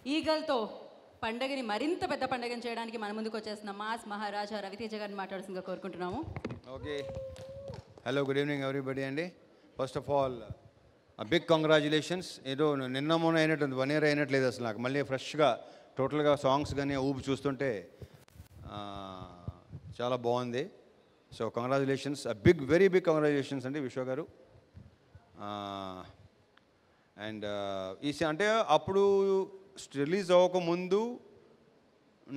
ఈగల్తో పండగని మరింత పెద్ద పండగని చేయడానికి మన ముందుకు వచ్చేసిన మాస్ మహారాజా రవితేజ గారిని మాట్లాడాల్సిందిగా కోరుకుంటున్నాము. Okay, hello, good evening everybody అండి. First of all big congratulations. ఏదో నిన్న మొన్న అయినట్టు 1 year అయినట్లేదు అసలు నాకు. మళ్ళీ ఫ్రెష్గా టోటల్గా సాంగ్స్ కానీ ఊపి చూస్తుంటే చాలా బాగుంది. So congratulations, very big congratulations అండి విశ్వ గారు. అండ్ అంటే అప్పుడు రిలీజ్ అవ్వకముందు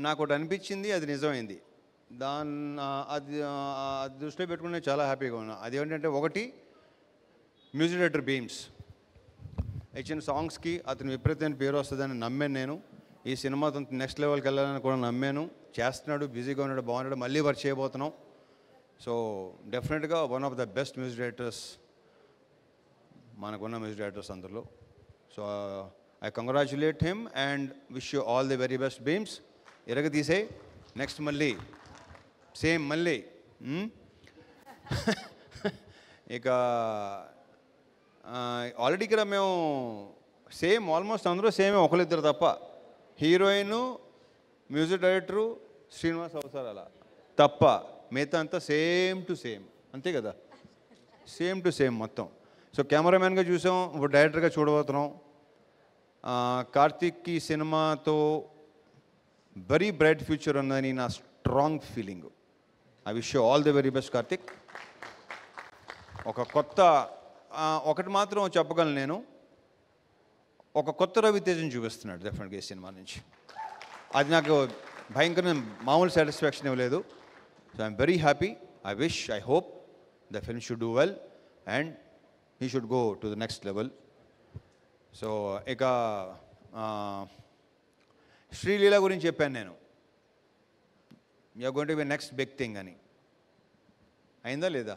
నాకు ఒకటి అనిపించింది, అది నిజమైంది. అది దృష్టిలో పెట్టుకుని చాలా హ్యాపీగా ఉన్నా. అది ఏంటంటే, ఒకటి మ్యూజిక్ డైరెక్టర్ బీమ్స్ ఇచ్చిన సాంగ్స్కి అతను విపరీతమైన పేరు వస్తుందని నమ్మాను నేను. ఈ సినిమాతో నెక్స్ట్ లెవెల్కి వెళ్ళాలని కూడా నమ్మాను. చేస్తున్నాడు, బిజీగా ఉన్నాడు, బాగున్నాడు, మళ్ళీ వర్క్ చేయబోతున్నాం. సో డెఫినెట్గా one of the best music directors మనకున్న మ్యూజిక్ డైరెక్టర్స్ అందరిలో. So I congratulate him and wish you all the very best Bheems. ఎరగ తీసే నెక్స్ట్ మళ్ళీ సేమ్ మళ్ళీ. ఇక ఆల్రెడీ ఇక్కడ మేము సేమ్ ఆల్మోస్ట్ అందరూ సేమే, ఒకరిద్దరు తప్ప. హీరోయిన్, మ్యూజిక్ డైరెక్టరు శ్రీనివాస్ అవసరాల తప్ప మిగతా అంతా సేమ్ టు సేమ్, అంతే కదా, సేమ్ టు సేమ్ మొత్తం. సో కెమెరామెన్గా చూసాం, ఇప్పుడు డైరెక్టర్గా చూడబోతున్నాం. కార్తీక్కి సినిమాతో వెరీ బ్రైట్ ఫ్యూచర్ ఉందని నా strong feeling. I wish you all the very best Karthik. ఒకటి మాత్రం చెప్పగలను నేను, ఒక కొత్త రవితేజను చూపిస్తున్నాడు డెఫినెట్గా ఈ సినిమా నుంచి. అది నాకు భయంకరమైన మామూలు సాటిస్ఫాక్షన్ ఇవ్వలేదు. So I'm very happy. I hope the film should do well and he should go to the next level. So ఇక శ్రీలీల గురించి చెప్పాను నేను, you're going to be next big thing అని. అయిందా లేదా?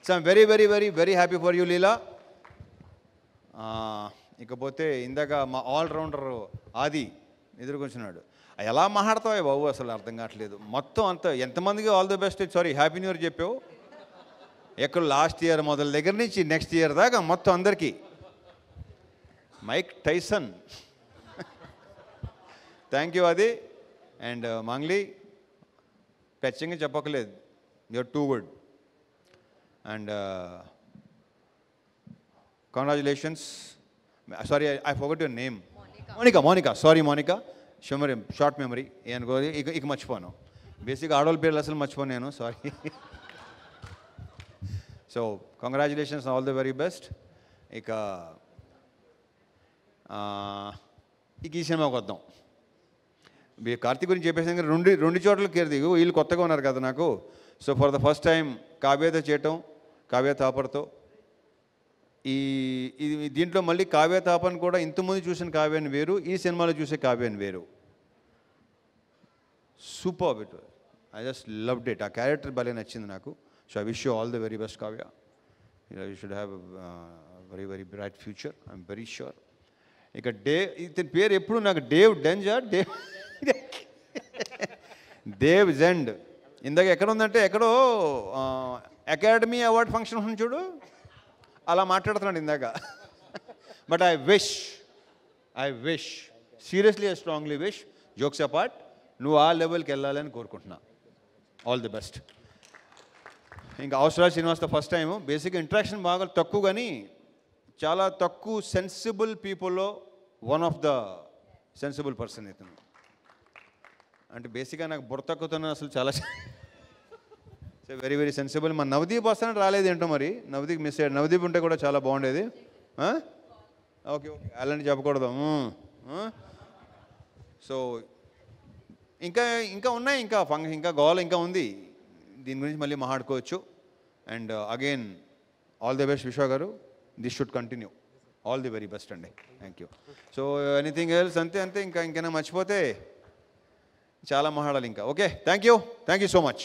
So I'm very very very very happy for you Leela. ఇకపోతే ఇందాక మా ఆల్రౌండర్ ఆది ఎదురుకొచ్చినాడు. ఎలా మాట్లాడతావా బాబు, అసలు అర్థం కావట్లేదు. మొత్తం అంతా ఎంతమందికి all the best, sorry happy new year చెప్పావు. ఎక్కడ లాస్ట్ ఇయర్ మొదల దగ్గర నుంచి నెక్స్ట్ ఇయర్ దాకా మొత్తం అందరికీ. మైక్ టైసన్, థ్యాంక్ యూ అది. అండ్ మంగ్లీ, ఖచ్చితంగా చెప్పక్కలేదు, you're too good. And congratulations. Sorry, I forgot your name. Monika, sorry Monika, short memory అనుకో. ఇక మర్చిపోను. బేసిక్గా ఆడవాళ్ళ పేర్లు అసలు మర్చిపోను నేను, sorry. So congratulations, all the very best. ఇక ఈ సినిమాకి వద్దాం. కార్తీక్ గురించి చెప్పేసి రెండు చోట్ల దిగు, వీళ్ళు కొత్తగా ఉన్నారు కదా నాకు. So for the first time కావ్యతో చేయటం, కావ్య తాపర్తో. దీంట్లో మళ్ళీ కావ్య తాపన్ కూడా ఇంతకుముందు చూసిన కావ్యాన్ని వేరు, ఈ సినిమాలో చూసే కావ్యాన్ని వేరు. Super it, I just loved it. ఆ క్యారెక్టర్ భలే నచ్చింది నాకు. So I wish you all the very best Kavya. You should have very very bright future, I'm very sure. ఇక ఇతని పేరు ఎప్పుడు నాకు దేవ్ జెండ్. ఇందాక ఎక్కడ ఉందంటే, ఎక్కడో అకాడమీ అవార్డ్ ఫంక్షన్ ఉంది చూడు, అలా మాట్లాడుతున్నాడు ఇందాక. But I wish seriously, I strongly wish, jokes apart, నువ్వు ఆ లెవెల్కి వెళ్ళాలని కోరుకుంటున్నా. All the best. ఇంకా అవసరాలు శ్రీనివాస్తో ఫస్ట్ టైం. బేసిక్గా ఇంట్రాక్షన్ బాగా తక్కువ, కానీ చాలా తక్కువ సెన్సిబుల్ పీపుల్లో one of the sensible person ఇతను. అంటే బేసిక్గా నాకు బుర్ర తక్కువతో అసలు చాలా వెరీ వెరీ సెన్సిబుల్. మన నవదీప్ వస్తానని రాలేదు ఏంటో మరి, నవదీప్ మిస్ అయ్యాడు. నవదీప్ ఉంటే కూడా చాలా బాగుండేది. ఓకే అలాంటి చెప్పకూడదు. సో ఇంకా ఉన్నాయి, ఇంకా గోల్ ఇంకా ఉంది. దీని గురించి మళ్ళీ మాట్లాడుకోవచ్చు. And again all the best Vishwa గారు. This should continue. All the very best అండి. Thank you. So anything else? అంతే. ఇంకేనా మర్చిపోతే చాలా మాట్లాడాలి ఇంకా. Okay, thank you so much.